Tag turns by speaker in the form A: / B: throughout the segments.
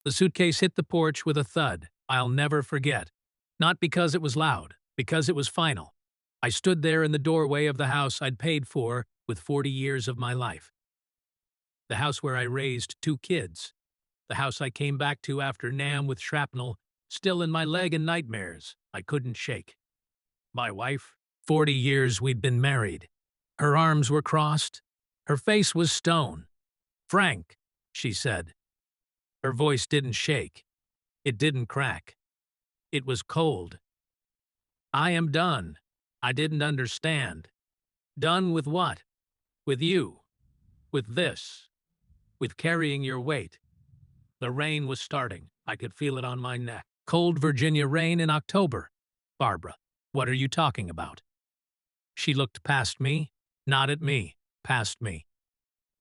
A: The suitcase hit the porch with a thud I'll never forget. Not because it was loud, because it was final. I stood there in the doorway of the house I'd paid for with 40 years of my life. The house where I raised 2 kids. The house I came back to after Nam with shrapnel, still in my leg and nightmares I couldn't shake. My wife, 40 years we'd been married. Her arms were crossed. Her face was stone. "Frank," she said. Her voice didn't shake. It didn't crack. It was cold. "I am done." I didn't understand. Done with what? With you. With this. With carrying your weight. The rain was starting. I could feel it on my neck. Cold Virginia rain in October. "Barbara, what are you talking about?" She looked past me, not at me, past me.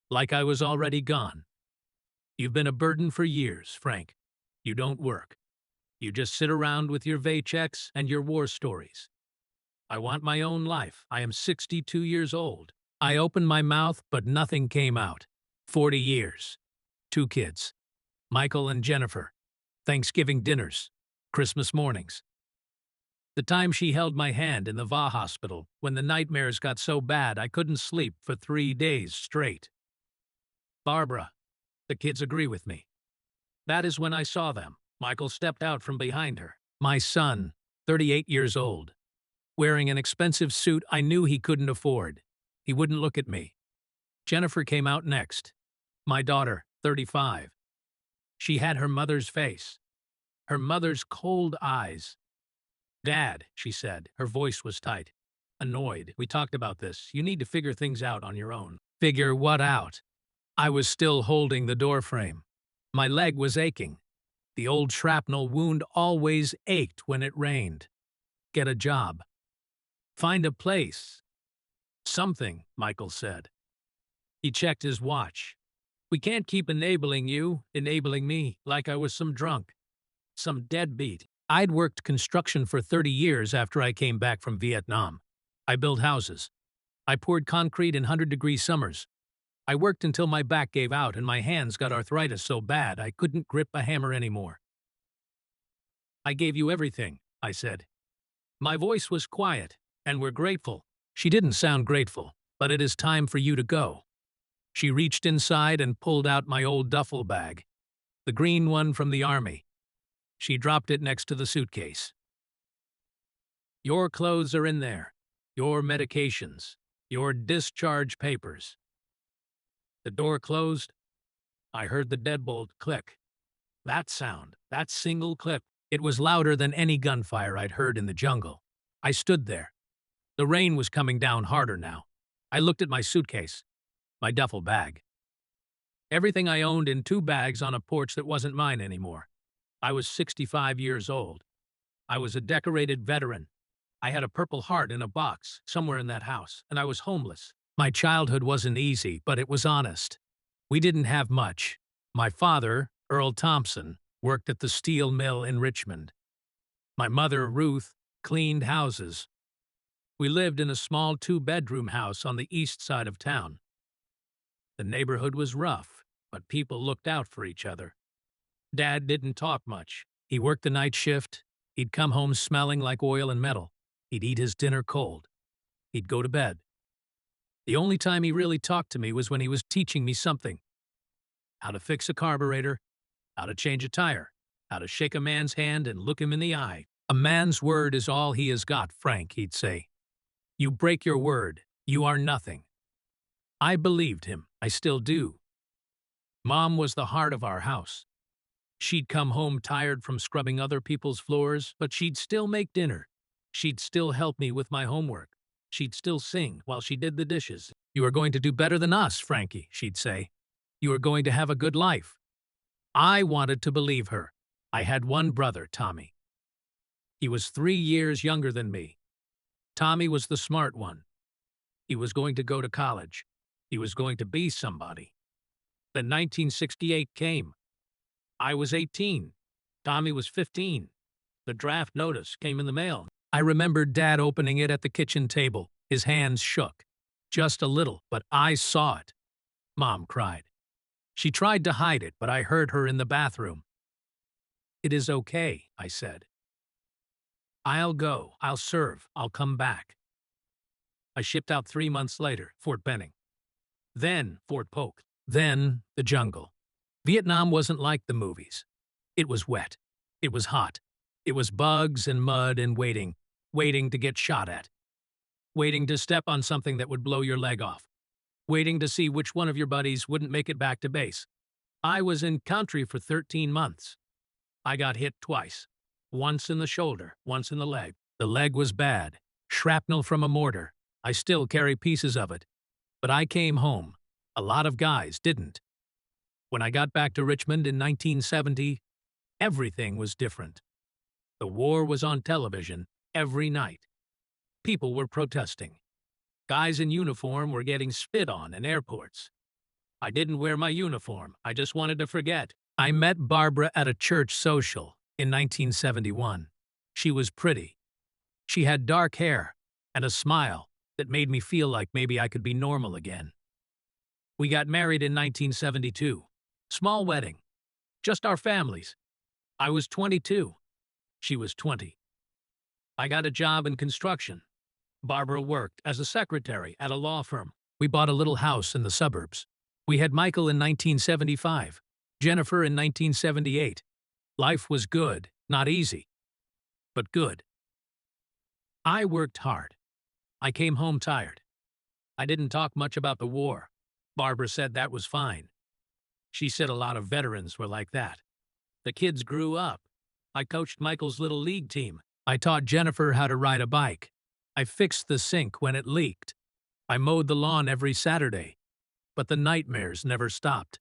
A: Like I was already gone. "You've been a burden for years, Frank. You don't work. You just sit around with your paychecks and your war stories. I want my own life. I am 62 years old." I opened my mouth, but nothing came out. 40 years. 2 kids. Michael and Jennifer. Thanksgiving dinners. Christmas mornings. The time she held my hand in the VA hospital when the nightmares got so bad I couldn't sleep for 3 days straight. "Barbara, the kids agree with me." That is when I saw them. Michael stepped out from behind her. My son, 38 years old. Wearing an expensive suit I knew he couldn't afford. He wouldn't look at me. Jennifer came out next. My daughter, 35. She had her mother's face. Her mother's cold eyes. "Dad," she said. Her voice was tight. Annoyed. "We talked about this. You need to figure things out on your own." Figure what out? I was still holding the doorframe. My leg was aching. The old shrapnel wound always ached when it rained. Get a job. Find a place. Something, Michael said. He checked his watch. "We can't keep enabling you, enabling me, like I was some drunk. Some deadbeat." I'd worked construction for 30 years after I came back from Vietnam. I built houses. I poured concrete in 100-degree summers. I worked until my back gave out and my hands got arthritis so bad I couldn't grip a hammer anymore. "I gave you everything," I said. My voice was quiet, and we're grateful. She didn't sound grateful, but it is time for you to go. She reached inside and pulled out my old duffel bag, the green one from the army. She dropped it next to the suitcase. "Your clothes are in there, your medications, your discharge papers." The door closed. I heard the deadbolt click. That sound, that single clip, it was louder than any gunfire I'd heard in the jungle. I stood there. The rain was coming down harder now. I looked at my suitcase, my duffel bag. Everything I owned in 2 bags on a porch that wasn't mine anymore. I was 65 years old. I was a decorated veteran. I had a Purple Heart in a box somewhere in that house, and I was homeless. My childhood wasn't easy, but it was honest. We didn't have much. My father, Earl Thompson, worked at the steel mill in Richmond. My mother, Ruth, cleaned houses. We lived in a small 2-bedroom house on the east side of town. The neighborhood was rough, but people looked out for each other. Dad didn't talk much. He worked the night shift. He'd come home smelling like oil and metal. He'd eat his dinner cold. He'd go to bed. The only time he really talked to me was when he was teaching me something. How to fix a carburetor, how to change a tire, how to shake a man's hand and look him in the eye. "A man's word is all he has got, Frank," he'd say. "You break your word, you are nothing." I believed him. I still do. Mom was the heart of our house. She'd come home tired from scrubbing other people's floors, but she'd still make dinner. She'd still help me with my homework. She'd still sing while she did the dishes. "You are going to do better than us, Frankie," she'd say. "You are going to have a good life." I wanted to believe her. I had one brother, Tommy. He was 3 years younger than me. Tommy was the smart one. He was going to go to college. He was going to be somebody. Then 1968 came. I was 18. Tommy was 15. The draft notice came in the mail. I remembered Dad opening it at the kitchen table. His hands shook. Just a little, but I saw it. Mom cried. She tried to hide it, but I heard her in the bathroom. "It is okay," I said. "I'll go, I'll serve, I'll come back." I shipped out 3 months later, Fort Benning. Then Fort Polk. Then the jungle. Vietnam wasn't like the movies. It was wet. It was hot. It was bugs and mud and waiting. Waiting to get shot at. Waiting to step on something that would blow your leg off. Waiting to see which one of your buddies wouldn't make it back to base. I was in country for 13 months. I got hit twice. Once in the shoulder, once in the leg. The leg was bad. Shrapnel from a mortar. I still carry pieces of it. But I came home. A lot of guys didn't. When I got back to Richmond in 1970, everything was different. The war was on television every night. People were protesting. Guys in uniform were getting spit on in airports. I didn't wear my uniform. I just wanted to forget. I met Barbara at a church social in 1971. She was pretty. She had dark hair and a smile that made me feel like maybe I could be normal again. We got married in 1972. Small wedding. Just our families. I was 22. She was 20. I got a job in construction. Barbara worked as a secretary at a law firm. We bought a little house in the suburbs. We had Michael in 1975, Jennifer in 1978. Life was good, not easy, but good. I worked hard. I came home tired. I didn't talk much about the war. Barbara said that was fine. She said a lot of veterans were like that. The kids grew up. I coached Michael's little league team. I taught Jennifer how to ride a bike. I fixed the sink when it leaked. I mowed the lawn every Saturday. But the nightmares never stopped.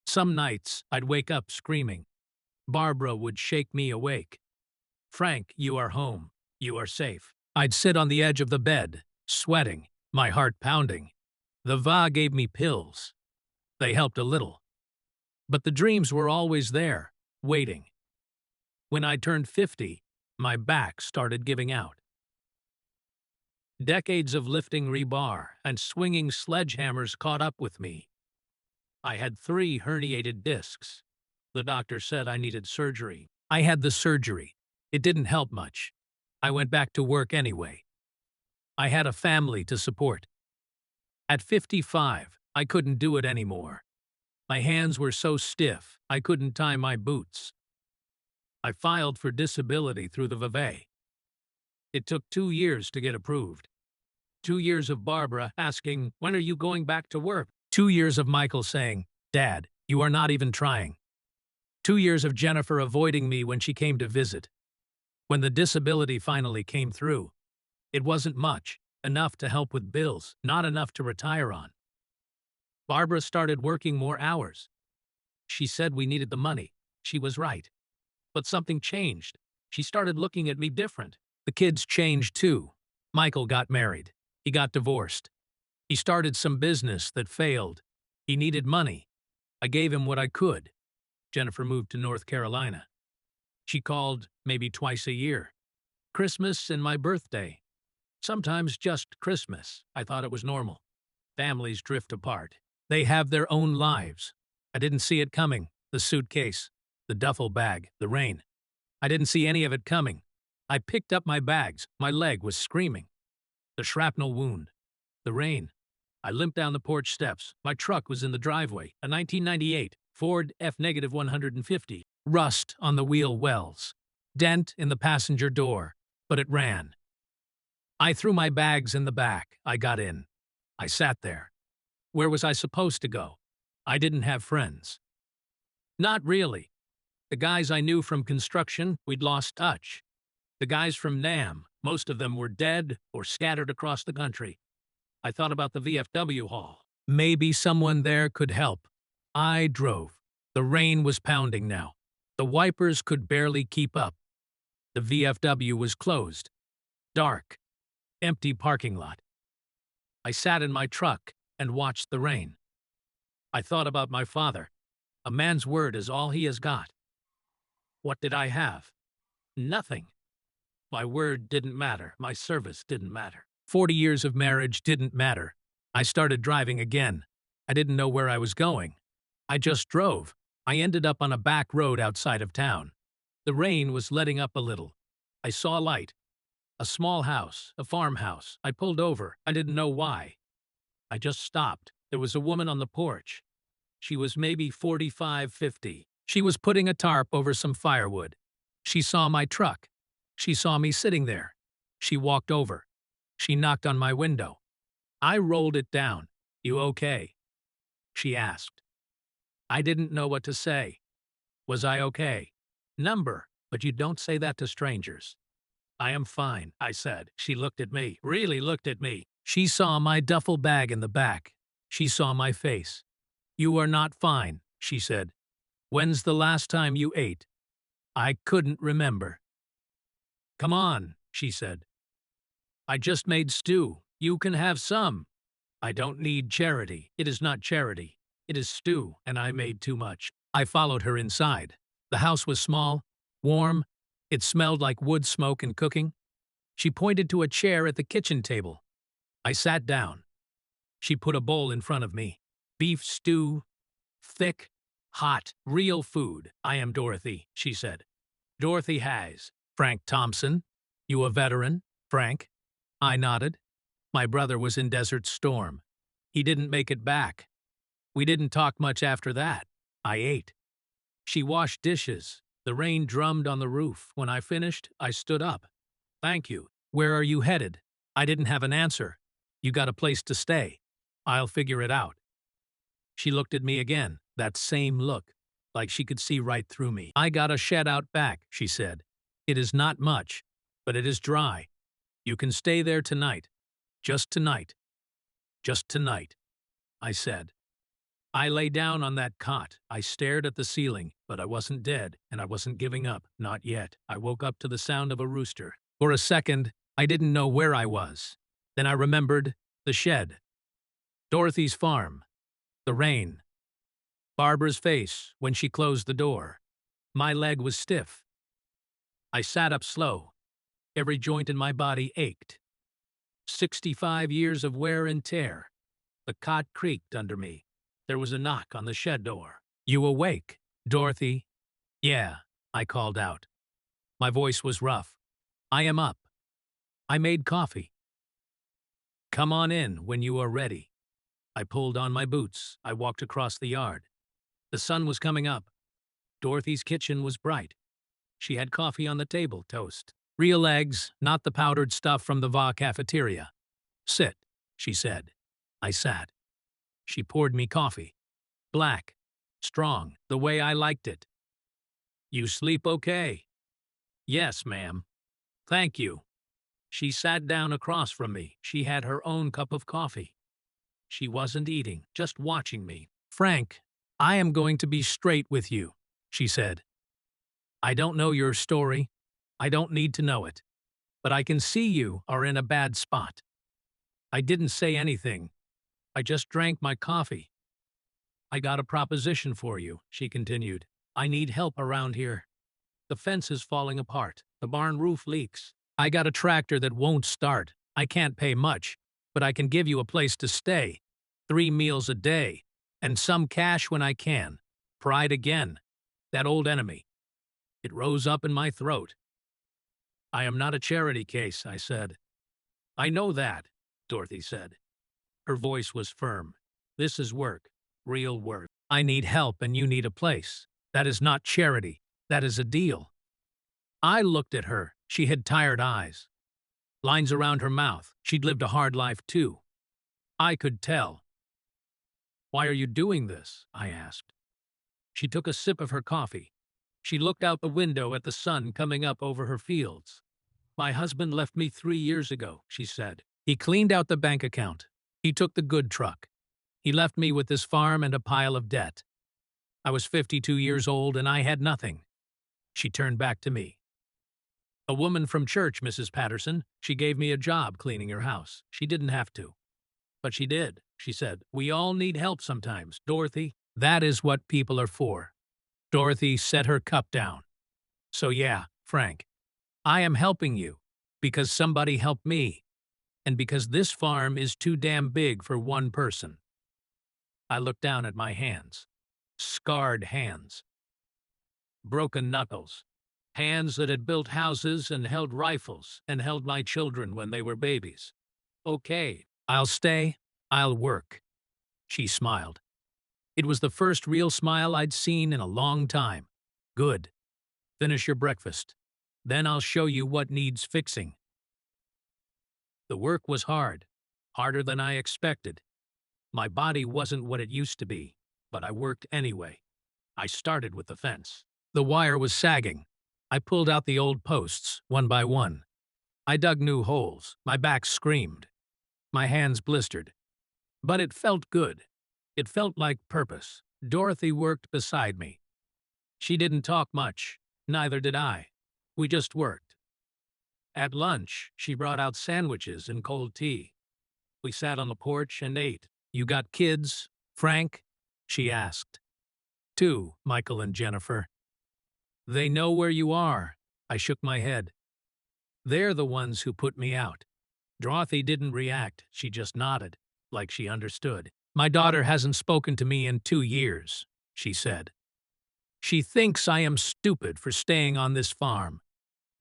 A: Some nights, I'd wake up screaming. Barbara would shake me awake. "Frank, you are home. You are safe." I'd sit on the edge of the bed, sweating, my heart pounding. The VA gave me pills. They helped a little. But the dreams were always there, waiting. When I turned 50, my back started giving out. Decades of lifting rebar and swinging sledgehammers caught up with me. I had 3 herniated discs. The doctor said I needed surgery. I had the surgery. It didn't help much. I went back to work anyway. I had a family to support. At 55, I couldn't do it anymore. My hands were so stiff, I couldn't tie my boots. I filed for disability through the VA. It took 2 years to get approved. 2 years of Barbara asking, "When are you going back to work?" 2 years of Michael saying, "Dad, you are not even trying." 2 years of Jennifer avoiding me when she came to visit. When the disability finally came through, it wasn't much, enough to help with bills, not enough to retire on. Barbara started working more hours. She said we needed the money. She was right. But something changed. She started looking at me different. The kids changed too. Michael got married. He got divorced. He started some business that failed. He needed money. I gave him what I could. Jennifer moved to North Carolina. She called maybe twice a year. Christmas and my birthday. Sometimes just Christmas. I thought it was normal. Families drift apart. They have their own lives. I didn't see it coming. The suitcase, the duffel bag, the rain. I didn't see any of it coming. I picked up my bags. My leg was screaming. The shrapnel wound. The rain. I limped down the porch steps. My truck was in the driveway. A 1998 Ford F-150. Rust on the wheel wells. Dent in the passenger door. But it ran. I threw my bags in the back. I got in. I sat there. Where was I supposed to go? I didn't have friends. Not really. The guys I knew from construction, we'd lost touch. The guys from NAM, most of them were dead or scattered across the country. I thought about the VFW hall. Maybe someone there could help. I drove. The rain was pounding now. The wipers could barely keep up. The VFW was closed. Dark. Empty parking lot. I sat in my truck and watched the rain. I thought about my father. A man's word is all he has got. What did I have? Nothing. My word didn't matter. My service didn't matter. 40 years of marriage didn't matter. I started driving again. I didn't know where I was going. I just drove. I ended up on a back road outside of town. The rain was letting up a little. I saw a light. A small house, a farmhouse. I pulled over. I didn't know why. I just stopped. There was a woman on the porch. She was maybe 45, 50. She was putting a tarp over some firewood. She saw my truck. She saw me sitting there. She walked over. She knocked on my window. I rolled it down. "You okay?" she asked. I didn't know what to say. Was I okay? Number, but you don't say that to strangers. "I am fine," I said. She looked at me, really looked at me. She saw my duffel bag in the back. She saw my face. "You are not fine," she said. "When's the last time you ate?" I couldn't remember. "Come on," she said. "I just made stew. You can have some." "I don't need charity. It is not charity. It is stew, and I made too much." I followed her inside. The house was small, warm. It smelled like wood smoke and cooking. She pointed to a chair at the kitchen table. I sat down. She put a bowl in front of me. "Beef stew, thick, hot, real food. I am Dorothy," she said. "Dorothy has. Frank Thompson. You a veteran, Frank?" I nodded. My brother was in Desert Storm. He didn't make it back. We didn't talk much after that. I ate. She washed dishes. The rain drummed on the roof. When I finished, I stood up. "Thank you. Where are you headed?" I didn't have an answer. "You got a place to stay?" "I'll figure it out." She looked at me again, that same look, like she could see right through me. "I got a shed out back," she said. "It is not much, but it is dry. You can stay there tonight. Just tonight." "Just tonight," I said. I lay down on that cot. I stared at the ceiling, but I wasn't dead, and I wasn't giving up, not yet. I woke up to the sound of a rooster. For a second, I didn't know where I was. Then I remembered the shed, Dorothy's farm, the rain, Barbara's face when she closed the door. My leg was stiff. I sat up slow. Every joint in my body ached. 65 years of wear and tear. The cot creaked under me. There was a knock on the shed door. "You awake, Dorothy?" "Yeah," I called out. My voice was rough. "I am up. I made coffee." "Come on in when you are ready." I pulled on my boots. I walked across the yard. The sun was coming up. Dorothy's kitchen was bright. She had coffee on the table, toast. Real eggs, not the powdered stuff from the Va cafeteria. "Sit," she said. I sat. She poured me coffee. Black. Strong, the way I liked it. "You sleep okay?" "Yes, ma'am." "Thank you." She sat down across from me. She had her own cup of coffee. She wasn't eating, just watching me. "Frank, I am going to be straight with you," she said. "I don't know your story. I don't need to know it. But I can see you are in a bad spot." I didn't say anything. I just drank my coffee. "I got a proposition for you," she continued. "I need help around here. The fence is falling apart. The barn roof leaks. I got a tractor that won't start. I can't pay much, but I can give you a place to stay, 3 meals a day, and some cash when I can. Pride again. That old enemy." It rose up in my throat. "I am not a charity case," I said. "I know that," Dorothy said. Her voice was firm. "This is work. Real work. I need help and you need a place. That is not charity. That is a deal." I looked at her. She had tired eyes. Lines around her mouth. She'd lived a hard life, too. I could tell. "Why are you doing this?" I asked. She took a sip of her coffee. She looked out the window at the sun coming up over her fields. "My husband left me 3 years ago," she said. "He cleaned out the bank account. He took the good truck. He left me with this farm and a pile of debt. I was 52 years old and I had nothing." She turned back to me. "A woman from church, Mrs. Patterson. She gave me a job cleaning her house. She didn't have to. But she did," she said. "We all need help sometimes, Dorothy. That is what people are for." Dorothy set her cup down. "So yeah, Frank, I am helping you because somebody helped me and because this farm is too damn big for one person." I looked down at my hands. Scarred hands. Broken knuckles. Hands that had built houses and held rifles and held my children when they were babies. Okay, I'll stay. I'll work. She smiled. It was the first real smile I'd seen in a long time. Good. Finish your breakfast. Then I'll show you what needs fixing. The work was hard. Harder than I expected. My body wasn't what it used to be, but I worked anyway. I started with the fence. The wire was sagging. I pulled out the old posts, one by one. I dug new holes. My back screamed. My hands blistered. But it felt good. It felt like purpose. Dorothy worked beside me. She didn't talk much. Neither did I. We just worked. At lunch, she brought out sandwiches and cold tea. We sat on the porch and ate. You got kids, Frank? She asked. 2, Michael and Jennifer. They know where you are. I shook my head. They're the ones who put me out. Dorothy didn't react. She just nodded, like she understood. My daughter hasn't spoken to me in 2 years, she said. She thinks I am stupid for staying on this farm.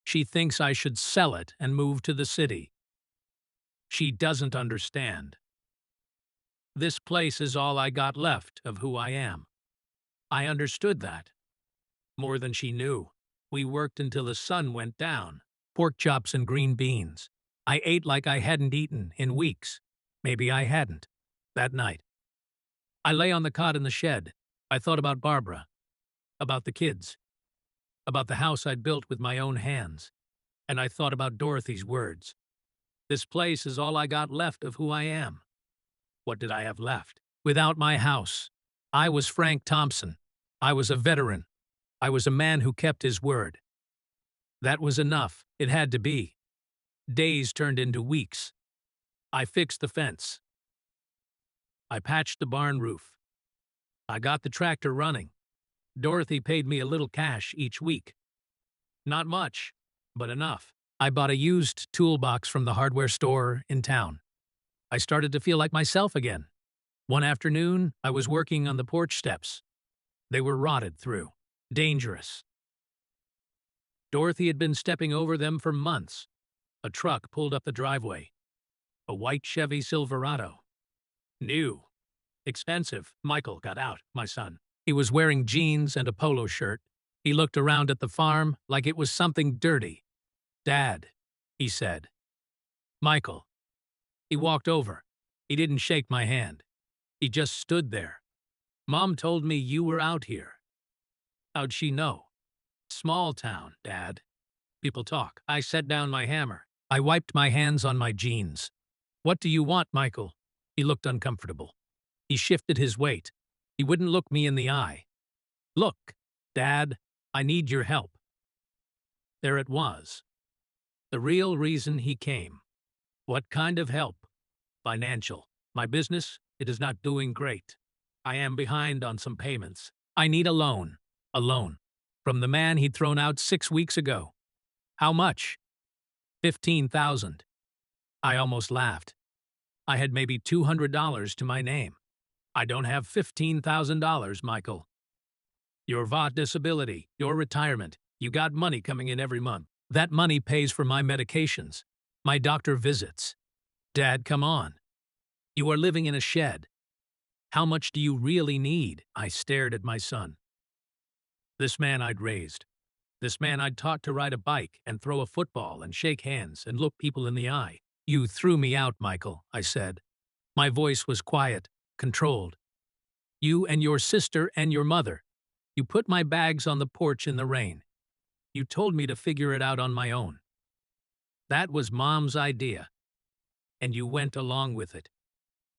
A: She thinks I should sell it and move to the city. She doesn't understand. This place is all I got left of who I am. I understood that. More than she knew. We worked until the sun went down. Pork chops and green beans. I ate like I hadn't eaten in weeks. Maybe I hadn't. That night. I lay on the cot in the shed. I thought about Barbara. About the kids. About the house I'd built with my own hands. And I thought about Dorothy's words. This place is all I got left of who I am. What did I have left? Without my house. I was Frank Thompson. I was a veteran. I was a man who kept his word. That was enough. It had to be. Days turned into weeks. I fixed the fence. I patched the barn roof. I got the tractor running. Dorothy paid me a little cash each week. Not much, but enough. I bought a used toolbox from the hardware store in town. I started to feel like myself again. One afternoon, I was working on the porch steps. They were rotted through. Dangerous. Dorothy had been stepping over them for months. A truck pulled up the driveway. A white Chevy Silverado. New. Expensive. Michael got out, my son. He was wearing jeans and a polo shirt. He looked around at the farm like it was something dirty. Dad, he said. Michael. He walked over. He didn't shake my hand. He just stood there. Mom told me you were out here. How'd she know? Small town, Dad. People talk. I set down my hammer. I wiped my hands on my jeans. What do you want, Michael? He looked uncomfortable. He shifted his weight. He wouldn't look me in the eye. Look, Dad, I need your help. There it was. The real reason he came. What kind of help? Financial. My business, it is not doing great. I am behind on some payments. I need a loan. A loan. From the man he'd thrown out 6 weeks ago. How much? $15,000. I almost laughed. I had maybe $200 to my name. I don't have $15,000, Michael. Your VA disability, your retirement, you got money coming in every month. That money pays for my medications, my doctor visits. Dad, come on. You are living in a shed. How much do you really need? I stared at my son. This man I'd raised. This man I'd taught to ride a bike and throw a football and shake hands and look people in the eye. You threw me out, Michael, I said. My voice was quiet, controlled. You and your sister and your mother. You put my bags on the porch in the rain. You told me to figure it out on my own. That was Mom's idea. And you went along with it.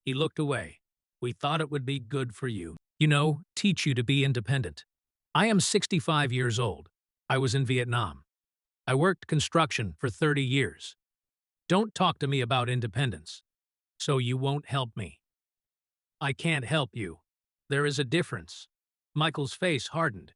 A: He looked away. We thought it would be good for you. You know, teach you to be independent. I am 65 years old. I was in Vietnam. I worked construction for 30 years. Don't talk to me about independence. So you won't help me. I can't help you. There is a difference. Michael's face hardened.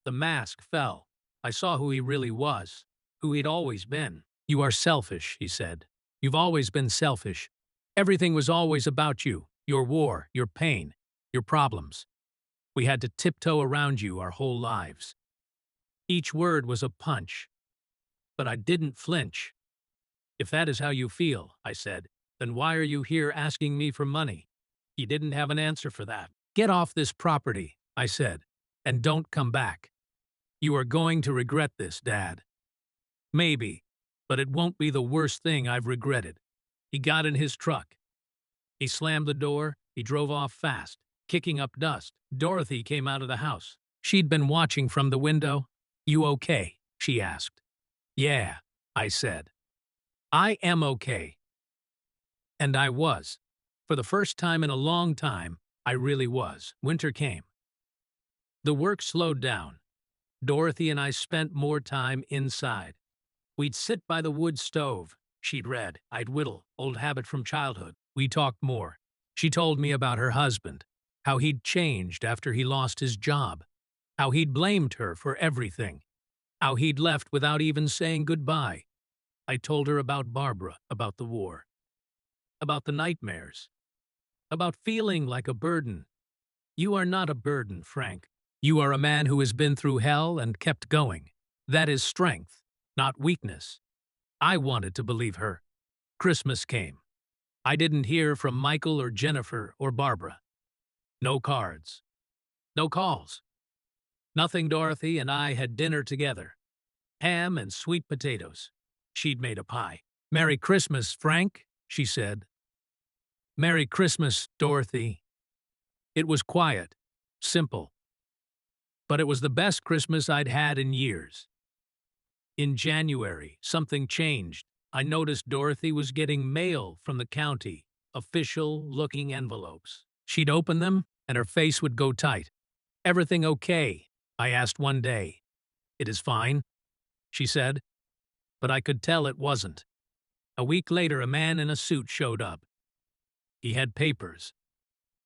A: The mask fell. I saw who he really was, who he'd always been. You are selfish, he said. You've always been selfish. Everything was always about you, your war, your pain, your problems. We had to tiptoe around you our whole lives. Each word was a punch, but I didn't flinch. If that is how you feel, I said, then why are you here asking me for money? He didn't have an answer for that. Get off this property, I said, and don't come back. You are going to regret this, Dad. Maybe, but it won't be the worst thing I've regretted. He got in his truck. He slammed the door. He drove off fast, kicking up dust. Dorothy came out of the house. She'd been watching from the window. You okay? She asked. Yeah, I said. I am okay. And I was. For the first time in a long time, I really was. Winter came. The work slowed down. Dorothy and I spent more time inside. We'd sit by the wood stove. She'd read. I'd whittle. Old habit from childhood. We talked more. She told me about her husband, how he'd changed after he lost his job, how he'd blamed her for everything, how he'd left without even saying goodbye. I told her about Barbara, about the war, about the nightmares, about feeling like a burden. You are not a burden, Frank. You are a man who has been through hell and kept going. That is strength, not weakness. I wanted to believe her. Christmas came. I didn't hear from Michael or Jennifer or Barbara. No cards. No calls. Nothing. Dorothy and I had dinner together. Ham and sweet potatoes. She'd made a pie. Merry Christmas, Frank, she said. Merry Christmas, Dorothy. It was quiet, simple. But it was the best Christmas I'd had in years. In January, something changed. I noticed Dorothy was getting mail from the county, official-looking envelopes. She'd open them, and her face would go tight. Everything okay? I asked one day. It is fine, she said. But I could tell it wasn't. A week later, a man in a suit showed up. He had papers.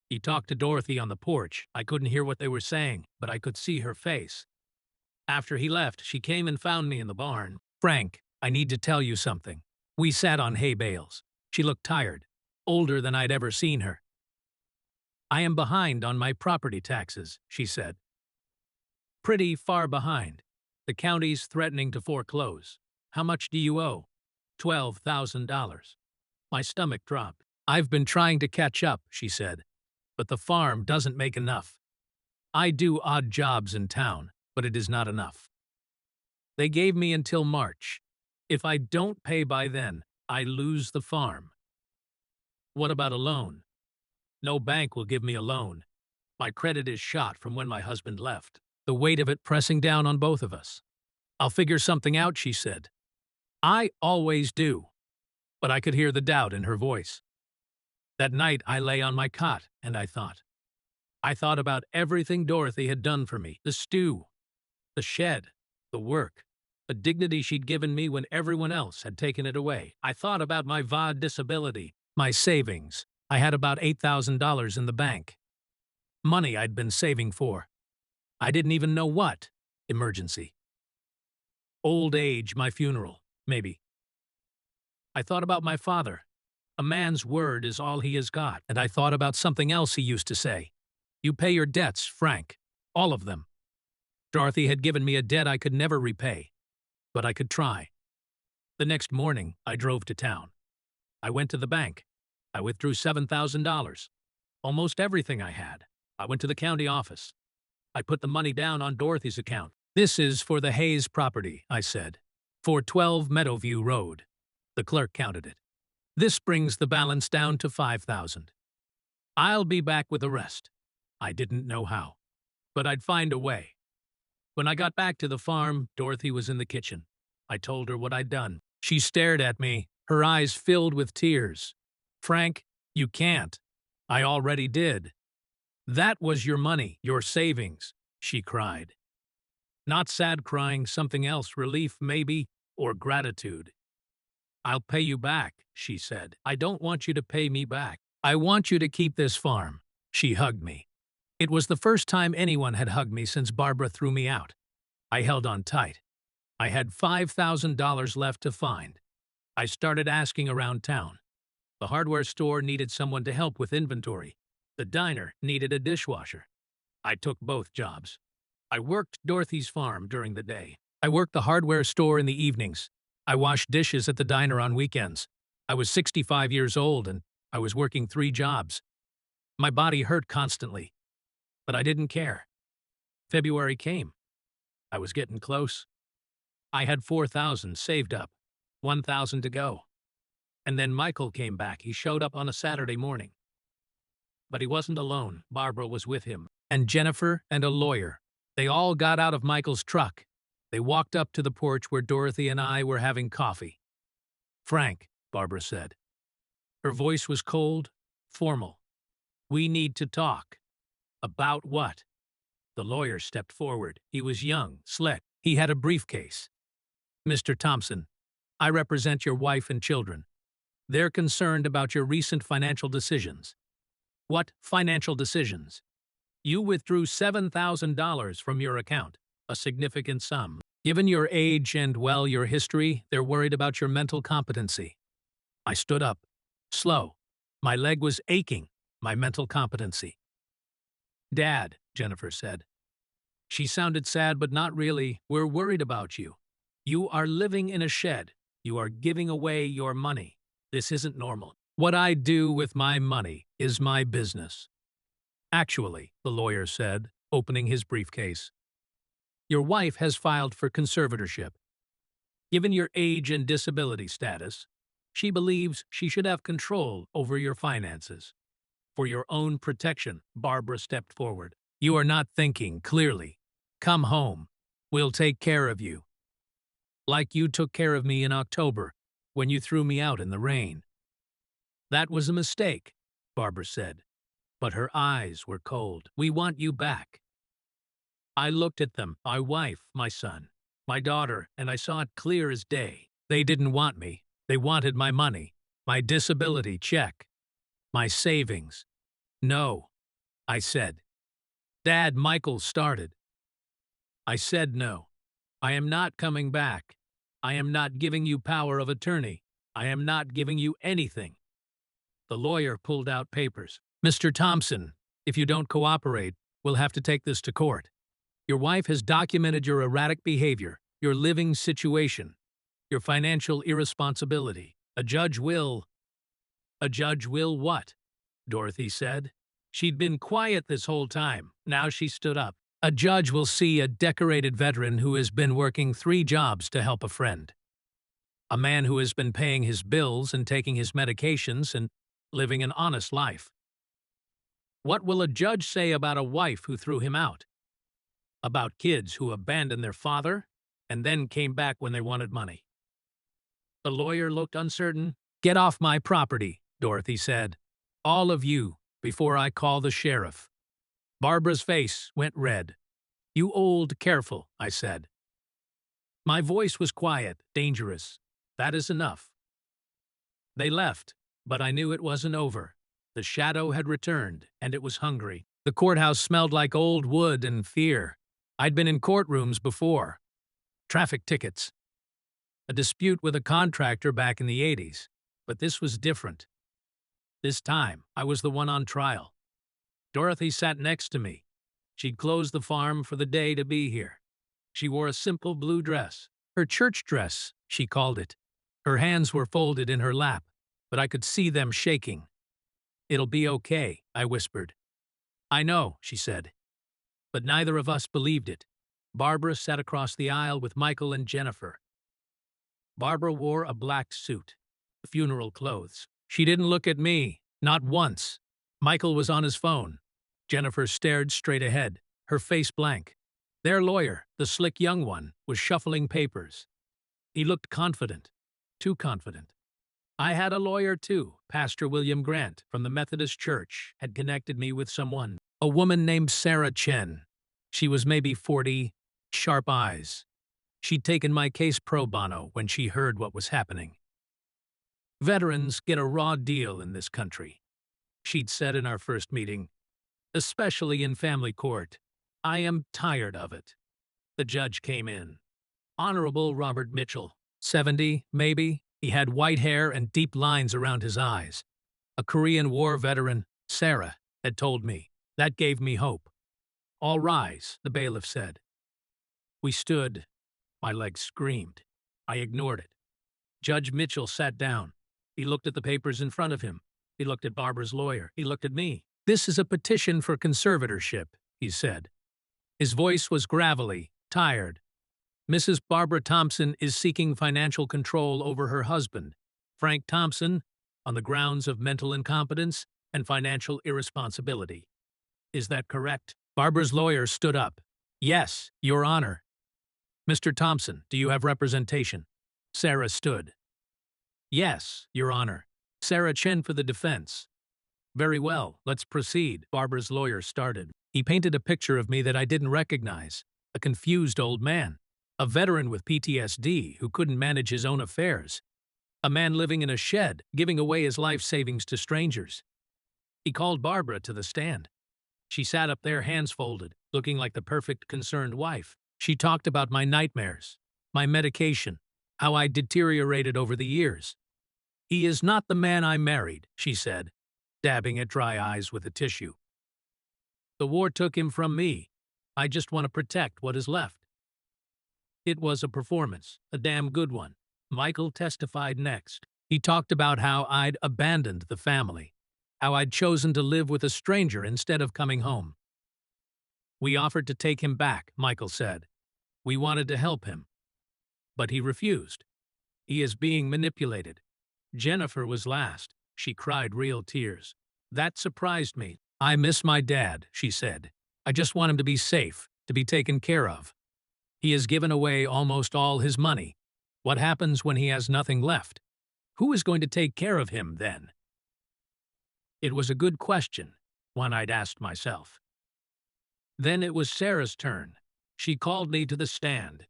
A: He talked to Dorothy on the porch. I couldn't hear what they were saying, but I could see her face. After he left, she came and found me in the barn. Frank, I need to tell you something. We sat on hay bales. She looked tired, older than I'd ever seen her. I am behind on my property taxes, she said. Pretty far behind. The county's threatening to foreclose. How much do you owe? $12,000. My stomach dropped. I've been trying to catch up, she said, but the farm doesn't make enough. I do odd jobs in town, but it is not enough. They gave me until March. If I don't pay by then, I lose the farm. What about a loan? No bank will give me a loan. My credit is shot from when my husband left, the weight of it pressing down on both of us. I'll figure something out, she said. I always do. But I could hear the doubt in her voice. That night I lay on my cot and I thought. I thought about everything Dorothy had done for me. The stew, the shed, the work, the dignity she'd given me when everyone else had taken it away. I thought about my VOD disability, my savings. I had about $8,000 in the bank. Money I'd been saving for. I didn't even know what. Emergency. Old age, my funeral, maybe. I thought about my father. A man's word is all he has got. And I thought about something else he used to say. You pay your debts, Frank. All of them. Dorothy had given me a debt I could never repay. But I could try. The next morning, I drove to town. I went to the bank. I withdrew $7,000. Almost everything I had. I went to the county office. I put the money down on Dorothy's account. This is for the Hayes property, I said. For 12 Meadowview Road. The clerk counted it. This brings the balance down to $5,000. I'll be back with the rest. I didn't know how, but I'd find a way. When I got back to the farm, Dorothy was in the kitchen. I told her what I'd done. She stared at me, her eyes filled with tears. Frank, you can't. I already did. That was your money, your savings, she cried. Not sad crying, something else, relief maybe, or gratitude. I'll pay you back, she said. I don't want you to pay me back. I want you to keep this farm. She hugged me. It was the first time anyone had hugged me since Barbara threw me out. I held on tight. I had $5,000 left to find. I started asking around town. The hardware store needed someone to help with inventory. The diner needed a dishwasher. I took both jobs. I worked Dorothy's farm during the day. I worked the hardware store in the evenings. I washed dishes at the diner on weekends. I was 65 years old and I was working 3 jobs. My body hurt constantly, but I didn't care. February came. I was getting close. I had 4,000 saved up, 1,000 to go. And then Michael came back. He showed up on a Saturday morning. But he wasn't alone. Barbara was with him. And Jennifer and a lawyer. They all got out of Michael's truck. They walked up to the porch where Dorothy and I were having coffee. "Frank," Barbara said. Her voice was cold, formal. "We need to talk." "About what?" The lawyer stepped forward. He was young, slick. He had a briefcase. "Mr. Thompson, I represent your wife and children. They're concerned about your recent financial decisions." "What financial decisions?" "You withdrew $7,000 from your account, a significant sum. Given your age and, well, your history, they're worried about your mental competency." I stood up, slow. My leg was aching, my mental competency. "Dad," Jennifer said. She sounded sad, but not really. "We're worried about you. You are living in a shed. You are giving away your money. This isn't normal. What I do with my money is my business." "Actually," the lawyer said, opening his briefcase, "your wife has filed for conservatorship. Given your age and disability status, she believes she should have control over your finances. For your own protection," Barbara stepped forward. "You are not thinking clearly. Come home. We'll take care of you. Like you took care of me in October, when you threw me out in the rain." "That was a mistake," Barbara said, but her eyes were cold. "We want you back." I looked at them, my wife, my son, my daughter, and I saw it clear as day. They didn't want me. They wanted my money, my disability check, my savings. "No," I said. "Dad," Michael started. I said no. "I am not coming back. I am not giving you power of attorney. I am not giving you anything." The lawyer pulled out papers. "Mr. Thompson, if you don't cooperate, we'll have to take this to court. Your wife has documented your erratic behavior, your living situation, your financial irresponsibility. A judge will—" "A judge will what?" Dorothy said. She'd been quiet this whole time. Now she stood up. "A judge will see a decorated veteran who has been working 3 jobs to help a friend. A man who has been paying his bills and taking his medications and living an honest life. What will a judge say about a wife who threw him out? About kids who abandoned their father and then came back when they wanted money?" The lawyer looked uncertain. "Get off my property," Dorothy said. "All of you, before I call the sheriff." Barbara's face went red. "You old careful," I said. My voice was quiet, dangerous. "That is enough." They left, but I knew it wasn't over. The shadow had returned, and it was hungry. The courthouse smelled like old wood and fear. I'd been in courtrooms before. Traffic tickets. A dispute with a contractor back in the 80s. But this was different. This time, I was the one on trial. Dorothy sat next to me. She'd closed the farm for the day to be here. She wore a simple blue dress. Her church dress, she called it. Her hands were folded in her lap, but I could see them shaking. "It'll be okay," I whispered. "I know," she said. But neither of us believed it. Barbara sat across the aisle with Michael and Jennifer. Barbara wore a black suit, funeral clothes. She didn't look at me, not once. Michael was on his phone. Jennifer stared straight ahead, her face blank. Their lawyer, the slick young one, was shuffling papers. He looked confident, too confident. I had a lawyer too. Pastor William Grant from the Methodist Church had connected me with someone, a woman named Sarah Chen. She was maybe 40, sharp eyes. She'd taken my case pro bono when she heard what was happening. "Veterans get a raw deal in this country," she'd said in our first meeting, "especially in family court. I am tired of it." The judge came in. Honorable Robert Mitchell, 70, maybe. He had white hair and deep lines around his eyes. A Korean War veteran, Sarah, had told me. That gave me hope. All rise, the bailiff said. We stood. My legs screamed. I ignored it. Judge Mitchell sat down. He looked at the papers in front of him. He looked at Barbara's lawyer. He looked at me. This is a petition for conservatorship, he said. His voice was gravelly, tired. Mrs. Barbara Thompson is seeking financial control over her husband, Frank Thompson, on the grounds of mental incompetence and financial irresponsibility. Is that correct? Barbara's lawyer stood up. Yes, Your Honor. Mr. Thompson, do you have representation? Sarah stood. Yes, Your Honor. Sarah Chen for the defense. Very well, let's proceed, Barbara's lawyer started. He painted a picture of me that I didn't recognize. A confused old man. A veteran with PTSD who couldn't manage his own affairs. A man living in a shed, giving away his life savings to strangers. He called Barbara to the stand. She sat up there, hands folded, looking like the perfect concerned wife. She talked about my nightmares, my medication, how I deteriorated over the years. He is not the man I married, she said, dabbing at dry eyes with a tissue. The war took him from me. I just want to protect what is left. It was a performance, a damn good one. Michael testified next. He talked about how I'd abandoned the family, how I'd chosen to live with a stranger instead of coming home. We offered to take him back, Michael said. We wanted to help him. But he refused. He is being manipulated. Jennifer was last. She cried real tears. That surprised me. I miss my dad, she said. I just want him to be safe, to be taken care of. He has given away almost all his money. What happens when he has nothing left? Who is going to take care of him then? It was a good question, one I'd asked myself. Then it was Sarah's turn. She called me to the stand.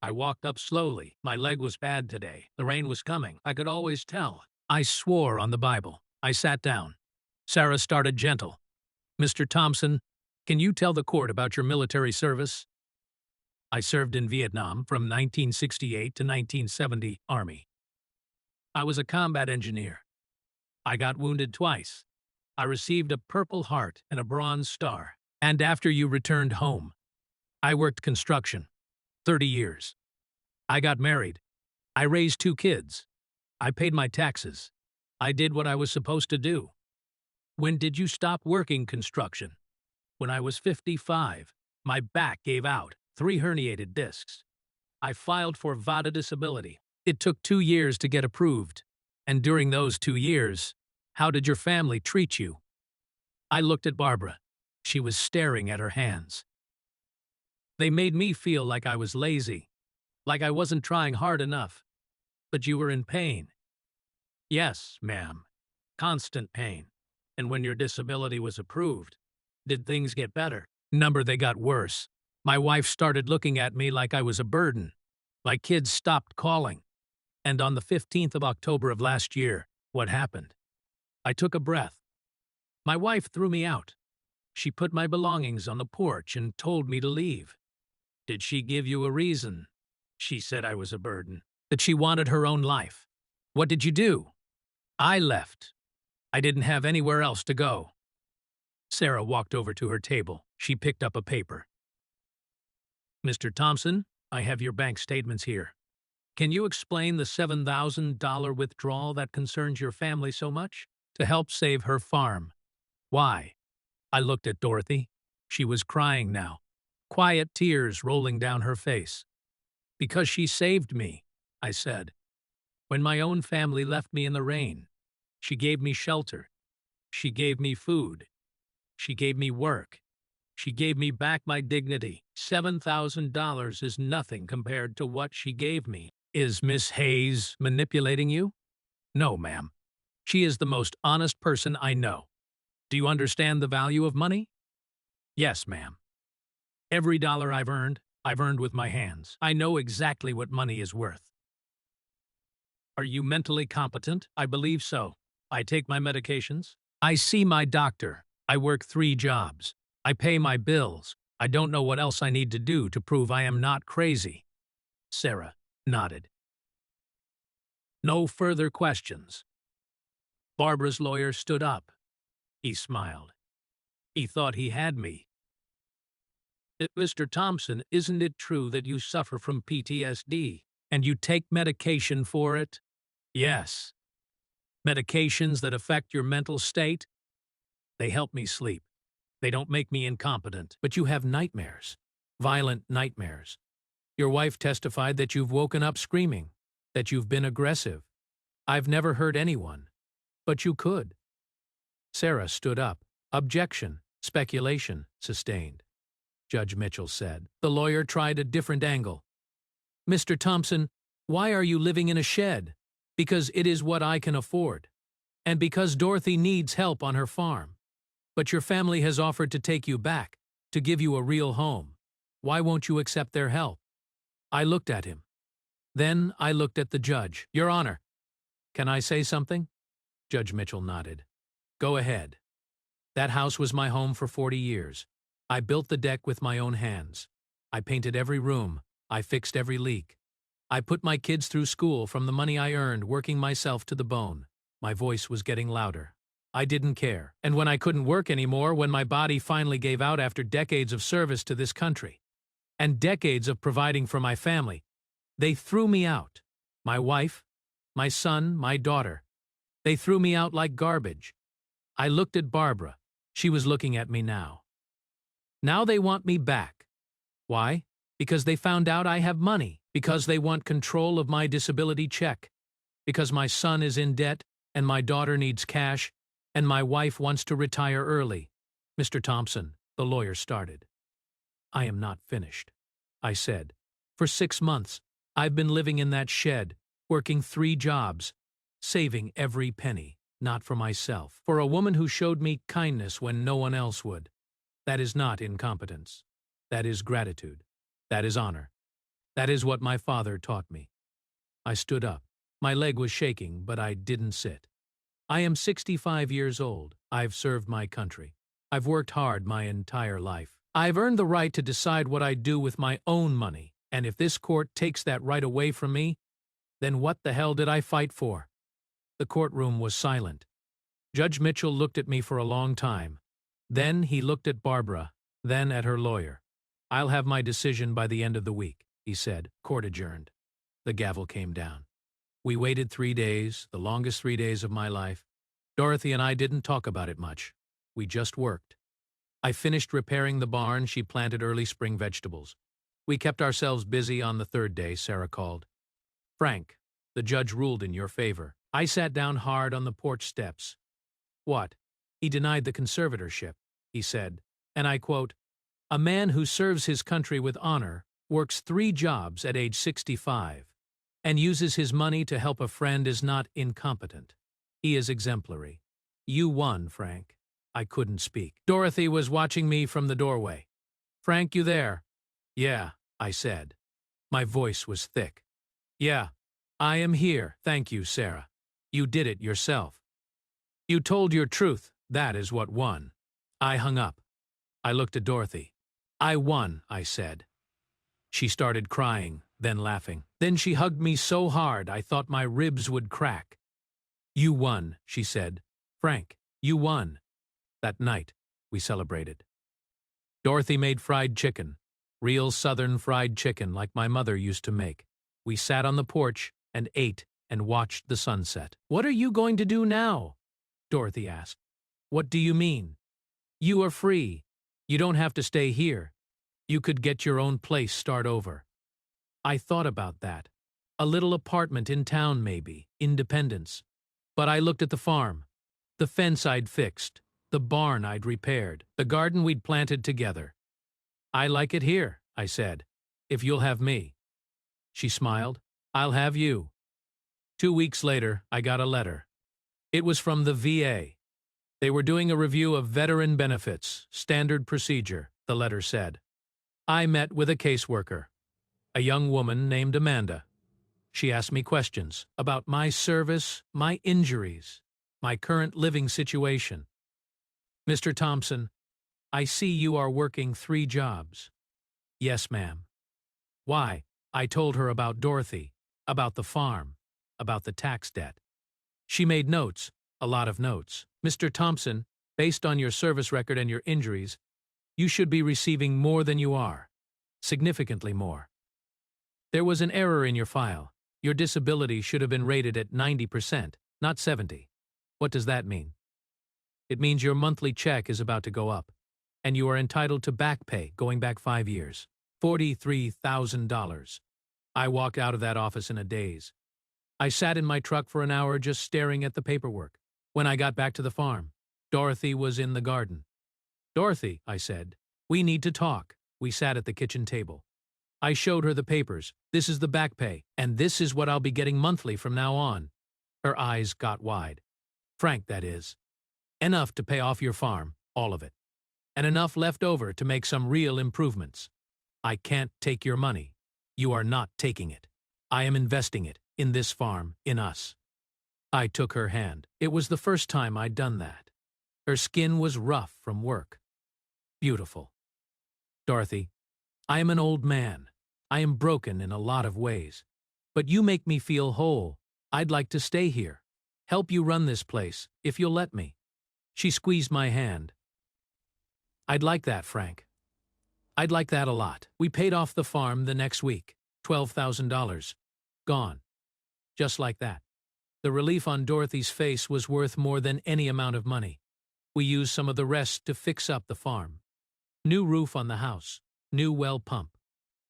A: I walked up slowly. My leg was bad today. The rain was coming. I could always tell. I swore on the Bible. I sat down. Sarah started gentle. Mr. Thompson, can you tell the court about your military service? I served in Vietnam from 1968 to 1970 Army. I was a combat engineer. I got wounded twice. I received a Purple Heart and a Bronze Star. And after you returned home, I worked construction. 30 years. I got married. I raised 2 kids. I paid my taxes. I did what I was supposed to do. When did you stop working construction? When I was 55. My back gave out, 3 herniated discs. I filed for VADA disability. It took 2 years to get approved. And during those 2 years, how did your family treat you? I looked at Barbara. She was staring at her hands. They made me feel like I was lazy, like I wasn't trying hard enough. But you were in pain. Yes, ma'am. Constant pain. And when your disability was approved, did things get better? They got worse. My wife started looking at me like I was a burden. My kids stopped calling. And on the 15th of October of last year, what happened? I took a breath. My wife threw me out. She put my belongings on the porch and told me to leave. Did she give you a reason? She said I was a burden, that she wanted her own life. What did you do? I left. I didn't have anywhere else to go. Sarah walked over to her table. She picked up a paper. Mr. Thompson, I have your bank statements here. Can you explain the $7,000 withdrawal that concerns your family so much? To help save her farm. Why? I looked at Dorothy. She was crying now, quiet tears rolling down her face. Because she saved me, I said. When my own family left me in the rain, she gave me shelter. She gave me food. She gave me work. She gave me back my dignity. $7,000 is nothing compared to what she gave me. Is Miss Hayes manipulating you? No, ma'am. She is the most honest person I know. Do you understand the value of money? Yes, ma'am. Every dollar I've earned with my hands. I know exactly what money is worth. Are you mentally competent? I believe so. I take my medications. I see my doctor. I work 3 jobs. I pay my bills. I don't know what else I need to do to prove I am not crazy. Sarah nodded. No further questions. Barbara's lawyer stood up. He smiled. He thought he had me. Mr. Thompson, isn't it true that you suffer from PTSD and you take medication for it? Yes. Medications that affect your mental state? They help me sleep. They don't make me incompetent. But you have nightmares. Violent nightmares. Your wife testified that you've woken up screaming, that you've been aggressive. I've never hurt anyone. But you could. Sarah stood up. Objection. Speculation. Sustained. Judge Mitchell said. The lawyer tried a different angle. Mr. Thompson, why are you living in a shed? Because it is what I can afford. And because Dorothy needs help on her farm. But your family has offered to take you back, to give you a real home. Why won't you accept their help? I looked at him. Then I looked at the judge. Your Honor, can I say something? Judge Mitchell nodded. Go ahead. That house was my home for 40 years. I built the deck with my own hands. I painted every room. I fixed every leak. I put my kids through school from the money I earned working myself to the bone. My voice was getting louder. I didn't care. And when I couldn't work anymore, when my body finally gave out after decades of service to this country, and decades of providing for my family, they threw me out. My wife, my son, my daughter. They threw me out like garbage. I looked at Barbara. She was looking at me now. Now they want me back. Why? Because they found out I have money. Because they want control of my disability check. Because my son is in debt, and my daughter needs cash, and my wife wants to retire early. Mr. Thompson, the lawyer started. I am not finished. I said, for 6 months, I've been living in that shed, working 3 jobs, saving every penny, not for myself, for a woman who showed me kindness when no one else would. That is not incompetence. That is gratitude. That is honor. That is what my father taught me. I stood up. My leg was shaking, but I didn't sit. I am 65 years old. I've served my country. I've worked hard my entire life. I've earned the right to decide what I do with my own money, and if this court takes that right away from me, then what the hell did I fight for? The courtroom was silent. Judge Mitchell looked at me for a long time. Then he looked at Barbara, then at her lawyer. I'll have my decision by the end of the week, he said. Court adjourned. The gavel came down. We waited 3 days, the longest 3 days of my life. Dorothy and I didn't talk about it much. We just worked. I finished repairing the barn. She planted early spring vegetables. We kept ourselves busy. On the 3rd day, Sarah called. Frank, the judge ruled in your favor. I sat down hard on the porch steps. What? He denied the conservatorship, he said, and I quote, a man who serves his country with honor, works 3 jobs at age 65, and uses his money to help a friend is not incompetent. He is exemplary. You won, Frank. I couldn't speak. Dorothy was watching me from the doorway. Frank, you there? Yeah, I said. My voice was thick. Yeah, I am here. Thank you, Sarah. You did it yourself. You told your truth. That is what won. I hung up. I looked at Dorothy. I won, I said. She started crying, then laughing. Then she hugged me so hard I thought my ribs would crack. You won, she said. Frank, you won. That night, we celebrated. Dorothy made fried chicken, real Southern fried chicken like my mother used to make. We sat on the porch and ate and watched the sunset. What are you going to do now? Dorothy asked. What do you mean? You are free. You don't have to stay here. You could get your own place, start over. I thought about that. A little apartment in town maybe, independence. But I looked at the farm, the fence I'd fixed, the barn I'd repaired, the garden we'd planted together. I like it here, I said, if you'll have me. She smiled. I'll have you. 2 weeks later, I got a letter. It was from the VA. They were doing a review of veteran benefits, standard procedure, the letter said. I met with a caseworker, a young woman named Amanda. She asked me questions about my service, my injuries, my current living situation. Mr. Thompson, I see you are working 3 jobs. Yes, ma'am. Why? I told her about Dorothy, about the farm, about the tax debt. She made notes, a lot of notes. Mr. Thompson, based on your service record and your injuries, You should be receiving more than you are. Significantly more. There was an error in your file. Your disability should have been rated at 90%, not 70. What does that mean? It means your monthly check is about to go up, and you are entitled to back pay going back 5 years. $43,000. I walked out of that office in a daze. I sat in my truck for an hour just staring at the paperwork. When I got back to the farm, Dorothy was in the garden. "Dorothy," I said, "we need to talk." We sat at the kitchen table. I showed her the papers. "This is the back pay, and this is what I'll be getting monthly from now on." Her eyes got wide. "Frank, that is. Enough to pay off your farm, all of it. And enough left over to make some real improvements. I can't take your money. You are not taking it. I am investing it in this farm, in us." I took her hand. It was the first time I'd done that. Her skin was rough from work. Beautiful. "Dorothy, I am an old man. I am broken in a lot of ways. But you make me feel whole. I'd like to stay here. Help you run this place, if you'll let me." She squeezed my hand. "I'd like that, Frank. I'd like that a lot." We paid off the farm the next week. $12,000. Gone. Just like that. The relief on Dorothy's face was worth more than any amount of money. We used some of the rest to fix up the farm. New roof on the house. New well pump.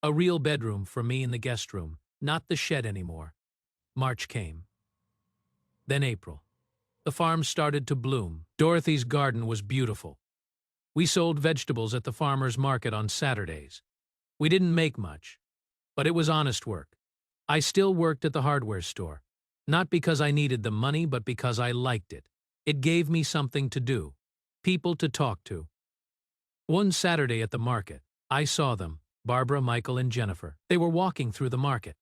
A: A real bedroom for me in the guest room. Not the shed anymore. March came. Then April. The farm started to bloom. Dorothy's garden was beautiful. We sold vegetables at the farmer's market on Saturdays. We didn't make much, but it was honest work. I still worked at the hardware store, not because I needed the money, but because I liked it. It gave me something to do, people to talk to. One Saturday at the market, I saw them, Barbara, Michael, and Jennifer. They were walking through the market.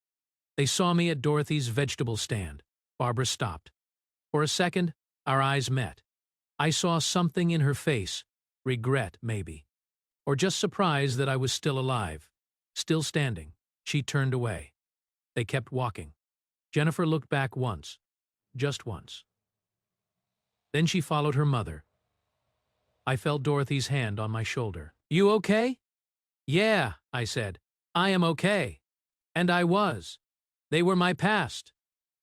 A: They saw me at Dorothy's vegetable stand. Barbara stopped. For a second, our eyes met. I saw something in her face, regret maybe, or just surprise that I was still alive, still standing. She turned away. They kept walking. Jennifer looked back once, just once. Then she followed her mother. I felt Dorothy's hand on my shoulder. "You okay?" "Yeah," I said. "I am okay." And I was. They were my past.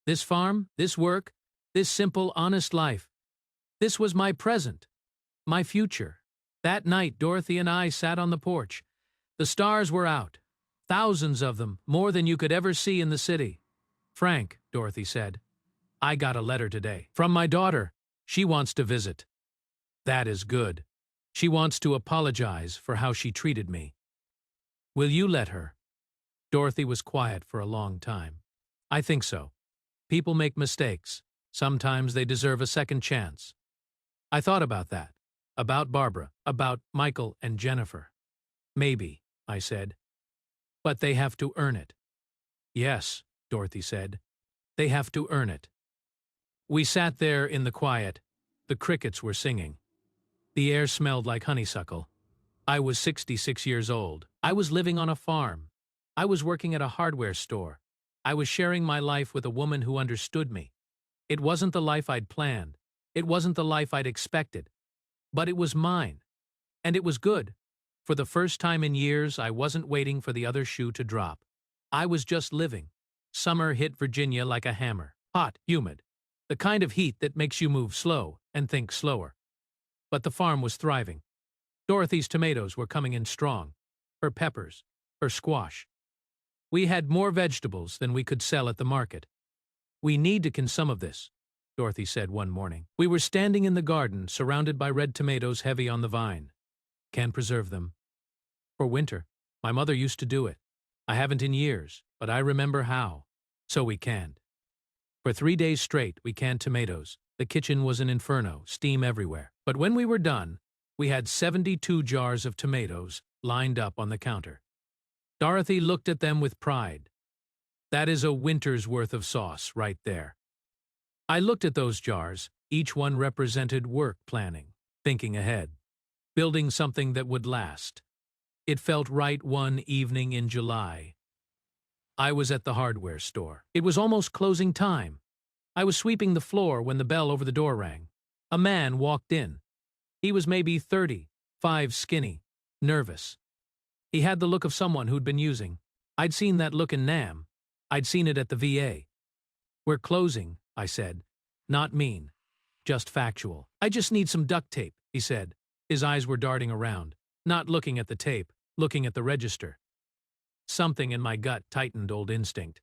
A: This farm, this work, this simple, honest life. This was my present, my future. That night, Dorothy and I sat on the porch. The stars were out. Thousands of them, more than you could ever see in the city. "Frank," Dorothy said, "I got a letter today. From my daughter. She wants to visit." "That is good. She wants to apologize for how she treated me. Will you let her?" Dorothy was quiet for a long time. "I think so. People make mistakes. Sometimes they deserve a second chance." I thought about that. About Barbara, about Michael and Jennifer. "Maybe," I said. "But they have to earn it." "Yes," Dorothy said. "They have to earn it." We sat there in the quiet. The crickets were singing. The air smelled like honeysuckle. I was 66 years old. I was living on a farm. I was working at a hardware store. I was sharing my life with a woman who understood me. It wasn't the life I'd planned. It wasn't the life I'd expected. But it was mine. And it was good. For the first time in years, I wasn't waiting for the other shoe to drop. I was just living. Summer hit Virginia like a hammer. Hot, humid. The kind of heat that makes you move slow and think slower. But the farm was thriving. Dorothy's tomatoes were coming in strong. Her peppers. Her squash. We had more vegetables than we could sell at the market. "We need to consume some of this," Dorothy said one morning. We were standing in the garden, surrounded by red tomatoes heavy on the vine. "Can preserve them. For winter. My mother used to do it. I haven't in years, but I remember how. So we canned. For 3 days straight, we canned tomatoes. The kitchen was an inferno, steam everywhere. But when we were done, we had 72 jars of tomatoes lined up on the counter. Dorothy looked at them with pride. "That is a winter's worth of sauce right there." I looked at those jars. Each one represented work planning, thinking ahead, building something that would last. It felt right one evening in July. I was at the hardware store. It was almost closing time. I was sweeping the floor when the bell over the door rang. A man walked in. He was maybe 30, 5 skinny, nervous. He had the look of someone who'd been using. I'd seen that look in Nam. I'd seen it at the VA. "We're closing," I said. Not mean, just factual. "I just need some duct tape," he said. His eyes were darting around, not looking at the tape, looking at the register. Something in my gut tightened old instinct,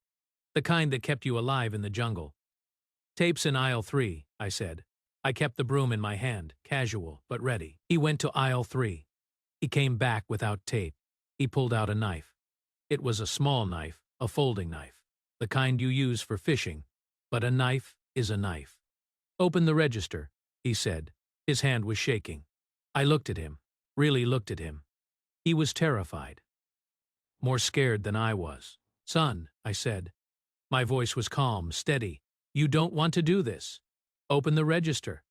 A: the kind that kept you alive in the jungle. "Tape's in aisle 3, I said. I kept the broom in my hand, casual, but ready. He went to aisle 3. He came back without tape. He pulled out a knife. It was a small knife, a folding knife, the kind you use for fishing, but a knife is a knife. "Open the register," he said. His hand was shaking. I looked at him, really looked at him. He was terrified, more scared than I was. "Son," I said. My voice was calm, steady. "You don't want to do this. Open the register."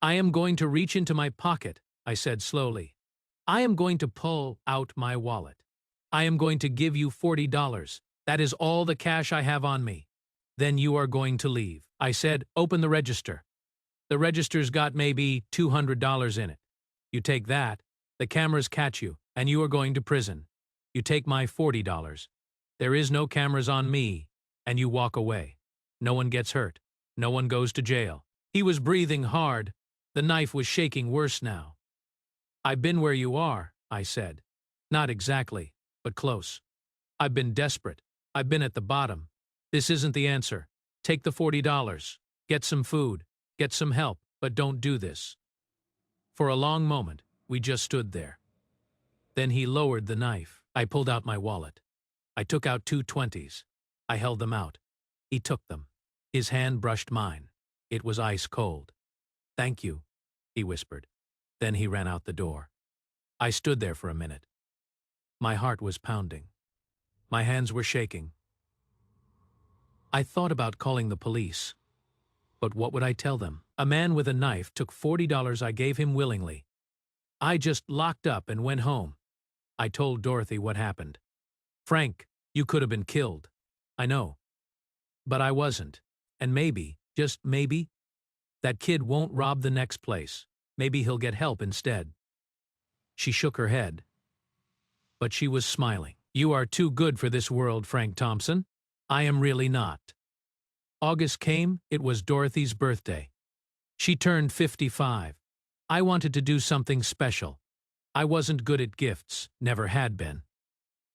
A: "I am going to reach into my pocket," I said slowly. "I am going to pull out my wallet. I am going to give you $40. That is all the cash I have on me. Then you are going to leave." I said, "Open the register." "The register's got maybe $200 in it. You take that, the cameras catch you, and you are going to prison. You take my $40. There is no cameras on me, and you walk away. No one gets hurt. No one goes to jail." He was breathing hard. The knife was shaking worse now. "I've been where you are," I said. "Not exactly, but close. I've been desperate. I've been at the bottom. This isn't the answer. Take the $40. Get some food. Get some help, but don't do this." For a long moment, we just stood there. Then he lowered the knife. I pulled out my wallet. I took out 2 20s. I held them out. He took them. His hand brushed mine. It was ice cold. "Thank you," he whispered. Then he ran out the door. I stood there for a minute. My heart was pounding. My hands were shaking. I thought about calling the police. But what would I tell them? A man with a knife took $40 I gave him willingly. I just locked up and went home. I told Dorothy what happened. "Frank, you could have been killed. I know. But I wasn't. And maybe, just maybe, that kid won't rob the next place. Maybe he'll get help instead." She shook her head. But she was smiling. "You are too good for this world, Frank Thompson. I am really not." August came. It was Dorothy's birthday. She turned 55. I wanted to do something special. I wasn't good at gifts, never had been.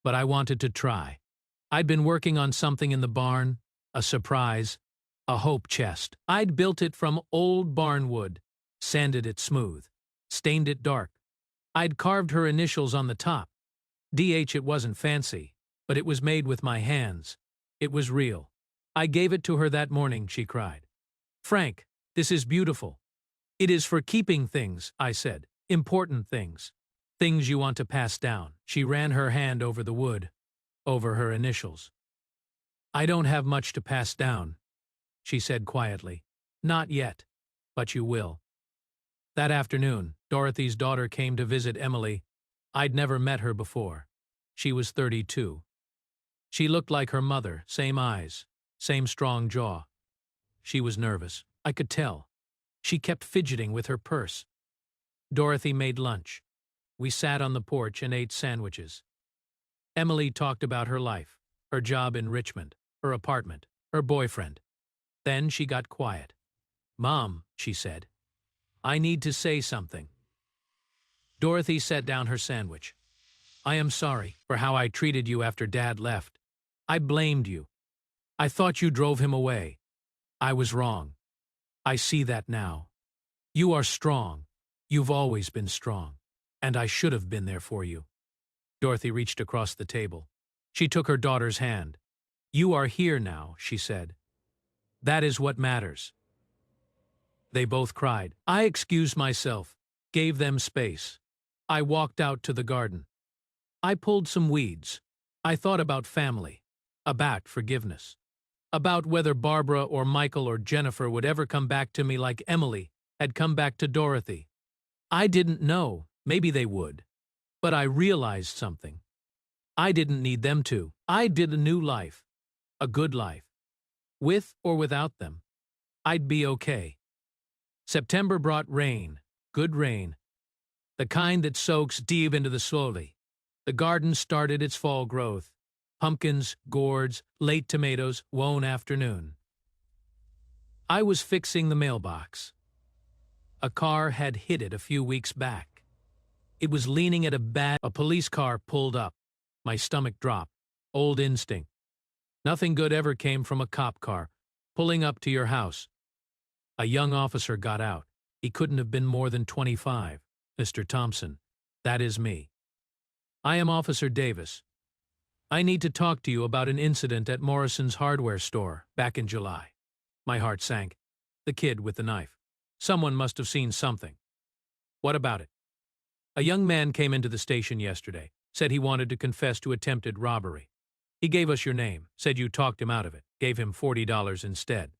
A: But I wanted to try. I'd been working on something in the barn, a surprise, a hope chest. I'd built it from old barn wood, sanded it smooth, stained it dark. I'd carved her initials on the top. DH. It wasn't fancy, but it was made with my hands. It was real. I gave it to her that morning, she cried. "Frank, this is beautiful." "It is for keeping things," I said. "Important things. Things you want to pass down." She ran her hand over the wood, over her initials. "I don't have much to pass down," she said quietly. "Not yet, but you will." That afternoon, Dorothy's daughter came to visit Emily. I'd never met her before. She was 32. She looked like her mother, same eyes, same strong jaw. She was nervous. I could tell. She kept fidgeting with her purse. Dorothy made lunch. We sat on the porch and ate sandwiches. Emily talked about her life, her job in Richmond, her apartment, her boyfriend. Then she got quiet. "Mom," she said, "I need to say something." Dorothy set down her sandwich. "I am sorry for how I treated you after Dad left. I blamed you. I thought you drove him away. I was wrong. I see that now. You are strong. You've always been strong. And I should have been there for you." Dorothy reached across the table. She took her daughter's hand. "You are here now," she said. "That is what matters." They both cried. I excused myself, gave them space. I walked out to the garden. I pulled some weeds. I thought about family, about forgiveness, about whether Barbara or Michael or Jennifer would ever come back to me like Emily had come back to Dorothy. I didn't know. Maybe they would. But I realized something. I didn't need them to. I did a new life, a good life. With or without them, I'd be okay. September brought rain, good rain. the kind that soaks deep into the slowly. The garden started its fall growth. Pumpkins, gourds, late tomatoes, one afternoon. I was fixing the mailbox. A car had hit it a few weeks back. It was leaning at a police car pulled up. My stomach dropped. Old instinct. Nothing good ever came from a cop car, pulling up to your house. A young officer got out. He couldn't have been more than 25. Mr. Thompson, that is me. I am Officer Davis. I need to talk to you about an incident at Morrison's hardware store back in July. My heart sank. The kid with the knife. Someone must have seen something. What about it? A young man came into the station yesterday, said he wanted to confess to attempted robbery. He gave us your name, said you talked him out of it, gave him $40 instead.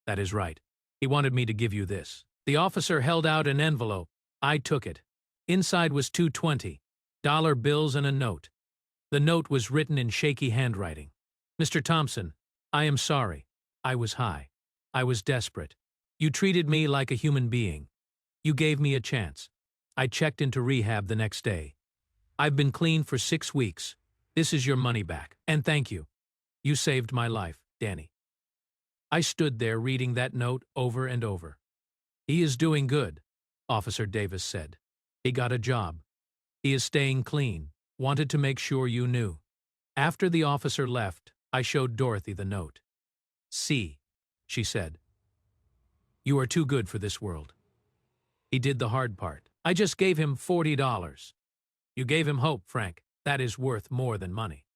A: That is right. He wanted me to give you this. The officer held out an envelope. I took it. Inside was $220 bills and a note. The note was written in shaky handwriting. Mr. Thompson, I am sorry. I was high. I was desperate. You treated me like a human being. You gave me a chance. I checked into rehab the next day. I've been clean for 6 weeks. This is your money back. And thank you. You saved my life, Danny. I stood there reading that note over and over. He is doing good, Officer Davis said. He got a job. He is staying clean. Wanted to make sure you knew. After the officer left, I showed Dorothy the note. See, she said. You are too good for this world. He did the hard part. I just gave him $40. You gave him hope, Frank. That is worth more than money.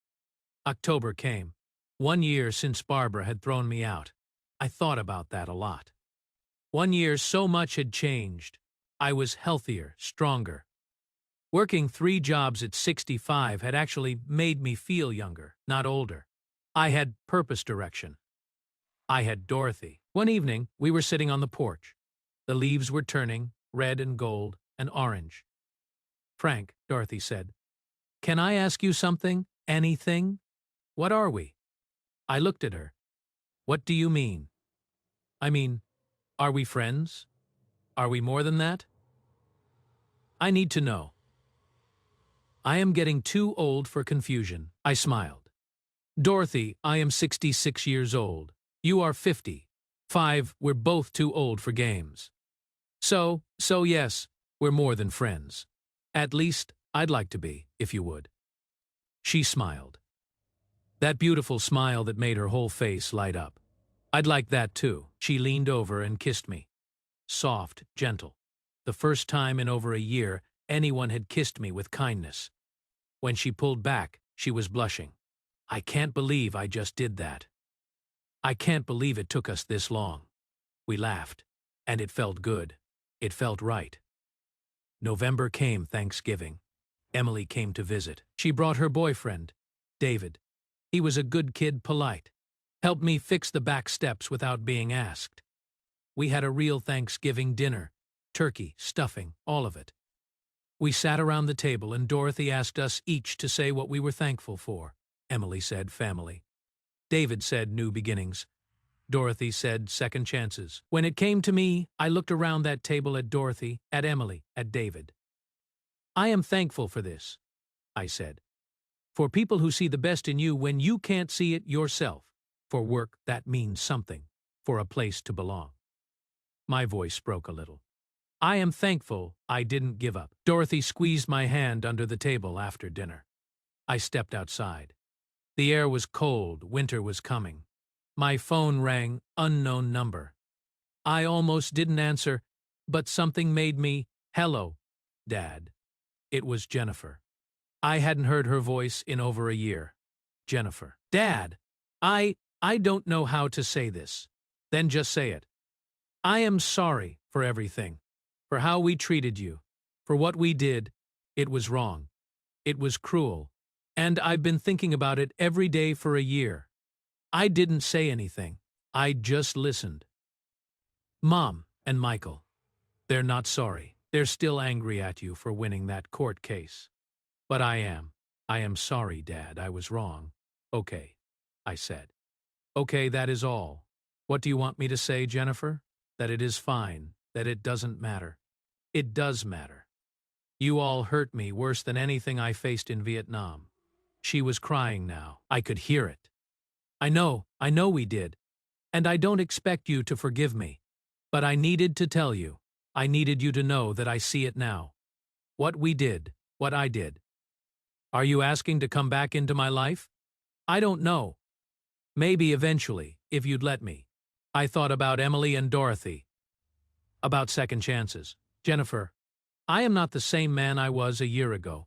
A: October came. 1 year since Barbara had thrown me out. I thought about that a lot. 1 year, so much had changed. I was healthier, stronger. Working 3 jobs at 65 had actually made me feel younger, not older. I had purpose direction. I had Dorothy. One evening, we were sitting on the porch. The leaves were turning, red and gold and orange. Frank, Dorothy said, can I ask you something? Anything? What are we? I looked at her. What do you mean? I mean, are we friends? Are we more than that? I need to know. I am getting too old for confusion. I smiled. Dorothy, I am 66 years old. You are 50. 5, we're both too old for games. So yes, we're more than friends. At least, I'd like to be, if you would. She smiled. That beautiful smile that made her whole face light up. I'd like that too. She leaned over and kissed me. Soft, gentle. The first time in over a year anyone had kissed me with kindness. When she pulled back, she was blushing. I can't believe I just did that. I can't believe it took us this long. We laughed, and it felt good. It felt right. November came, Thanksgiving. Emily came to visit. She brought her boyfriend, David. He was a good kid, polite. Helped me fix the back steps without being asked. We had a real Thanksgiving dinner. Turkey, stuffing, all of it. We sat around the table and Dorothy asked us each to say what we were thankful for. Emily said family. David said new beginnings. Dorothy said second chances. When it came to me, I looked around that table at Dorothy, at Emily, at David. I am thankful for this, I said. For people who see the best in you when you can't see it yourself. For work that means something. For a place to belong. My voice broke a little. I am thankful I didn't give up. Dorothy squeezed my hand under the table after dinner. I stepped outside. The air was cold, winter was coming. My phone rang, unknown number. I almost didn't answer, but something made me, hello, Dad. It was Jennifer. I hadn't heard her voice in over a year. Jennifer. Dad, I don't know how to say this. Then just say it. I am sorry for everything. For how we treated you. For what we did. It was wrong. It was cruel. And I've been thinking about it every day for a year. I didn't say anything. I just listened. Mom and Michael. They're not sorry. They're still angry at you for winning that court case. But I am. I am sorry, Dad. I was wrong. Okay, I said. Okay, that is all. What do you want me to say, Jennifer? That it is fine. That it doesn't matter. It does matter. You all hurt me worse than anything I faced in Vietnam. She was crying now. I could hear it. I know we did. And I don't expect you to forgive me. But I needed to tell you. I needed you to know that I see it now. What we did, what I did. Are you asking to come back into my life? I don't know. Maybe eventually, if you'd let me. I thought about Emily and Dorothy. About second chances. Jennifer, I am not the same man I was a year ago.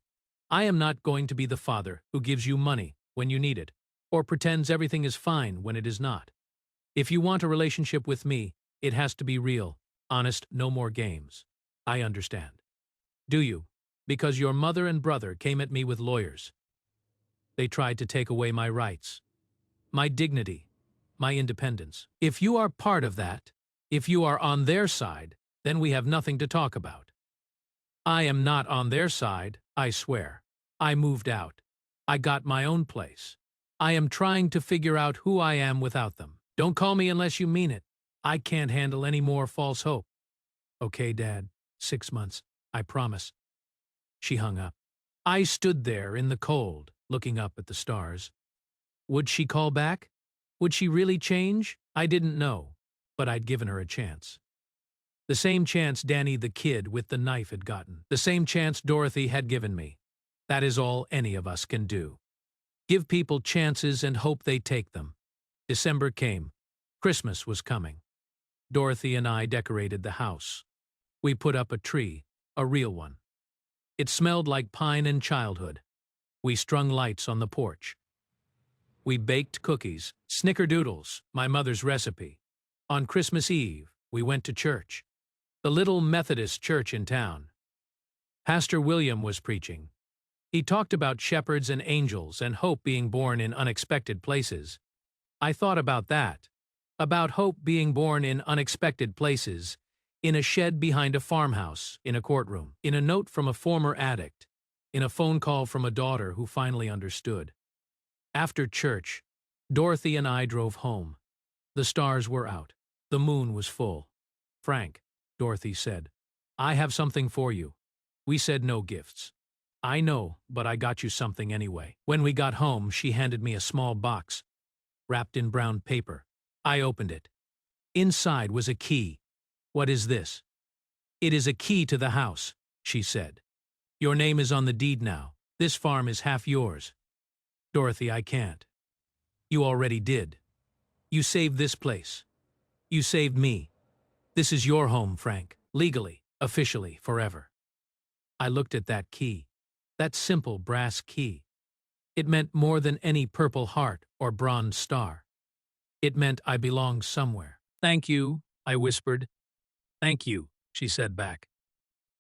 A: I am not going to be the father who gives you money when you need it, or pretends everything is fine when it is not. If you want a relationship with me, it has to be real, honest, no more games. I understand. Do you? Because your mother and brother came at me with lawyers. They tried to take away my rights, my dignity, my independence. If you are part of that, if you are on their side, then we have nothing to talk about. I am not on their side, I swear. I moved out. I got my own place. I am trying to figure out who I am without them. Don't call me unless you mean it. I can't handle any more false hope. Okay, Dad. 6 months. I promise. She hung up. I stood there in the cold, looking up at the stars. Would she call back? Would she really change? I didn't know, but I'd given her a chance. The same chance Danny the kid with the knife had gotten. The same chance Dorothy had given me. That is all any of us can do. Give people chances and hope they take them. December came. Christmas was coming. Dorothy and I decorated the house. We put up a tree, a real one. It smelled like pine and childhood. We strung lights on the porch. We baked cookies, snickerdoodles, my mother's recipe. On Christmas Eve, we went to church. The little Methodist church in town. Pastor William was preaching. He talked about shepherds and angels and hope being born in unexpected places. I thought about that. About hope being born in unexpected places. In a shed behind a farmhouse, in a courtroom, in a note from a former addict, in a phone call from a daughter who finally understood. After church, Dorothy and I drove home. The stars were out. The moon was full. Frank, Dorothy said, I have something for you. We said no gifts. I know, but I got you something anyway. When we got home, she handed me a small box, wrapped in brown paper. I opened it. Inside was a key. What is this? It is a key to the house, she said. Your name is on the deed now. This farm is half yours. Dorothy, I can't. You already did. You saved this place. You saved me. This is your home, Frank. Legally, officially, forever. I looked at that key. That simple brass key. It meant more than any purple heart or bronze star. It meant I belonged somewhere. Thank you, I whispered. Thank you, she said back.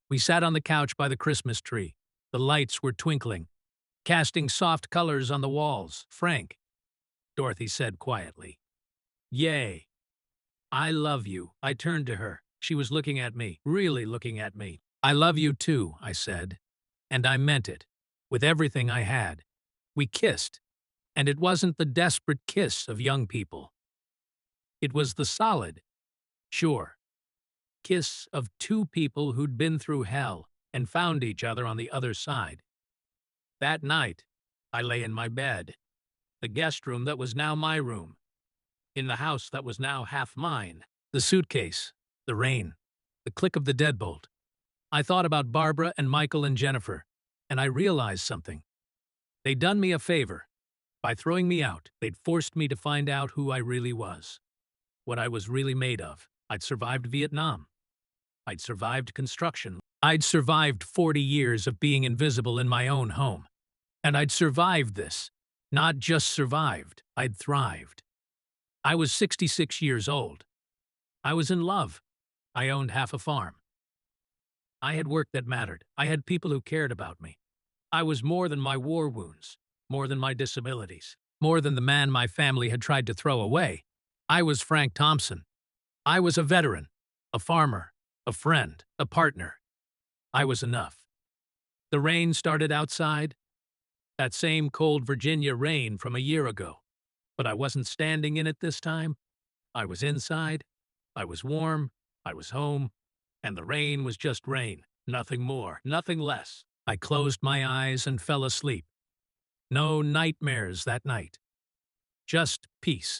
A: We sat on the couch by the Christmas tree. The lights were twinkling, casting soft colors on the walls. Frank, Dorothy said quietly. Yay. I love you. I turned to her. She was looking at me, really looking at me. I love you too, I said. And I meant it, with everything I had. We kissed, and it wasn't the desperate kiss of young people. It was the solid, sure, kiss of two people who'd been through hell and found each other on the other side. That night, I lay in my bed, the guest room that was now my room, in the house that was now half mine, the suitcase, the rain, the click of the deadbolt. I thought about Barbara and Michael and Jennifer, and I realized something. They'd done me a favor. By throwing me out, they'd forced me to find out who I really was, what I was really made of. I'd survived Vietnam. I'd survived construction. I'd survived 40 years of being invisible in my own home. And I'd survived this. Not just survived, I'd thrived. I was 66 years old. I was in love. I owned half a farm. I had work that mattered. I had people who cared about me. I was more than my war wounds, more than my disabilities, more than the man my family had tried to throw away. I was Frank Thompson. I was a veteran, a farmer, a friend, a partner. I was enough. The rain started outside, that same cold Virginia rain from a year ago. But I wasn't standing in it this time. I was inside. I was warm. I was home. And the rain was just rain. Nothing more, nothing less. I closed my eyes and fell asleep. No nightmares that night. Just peace.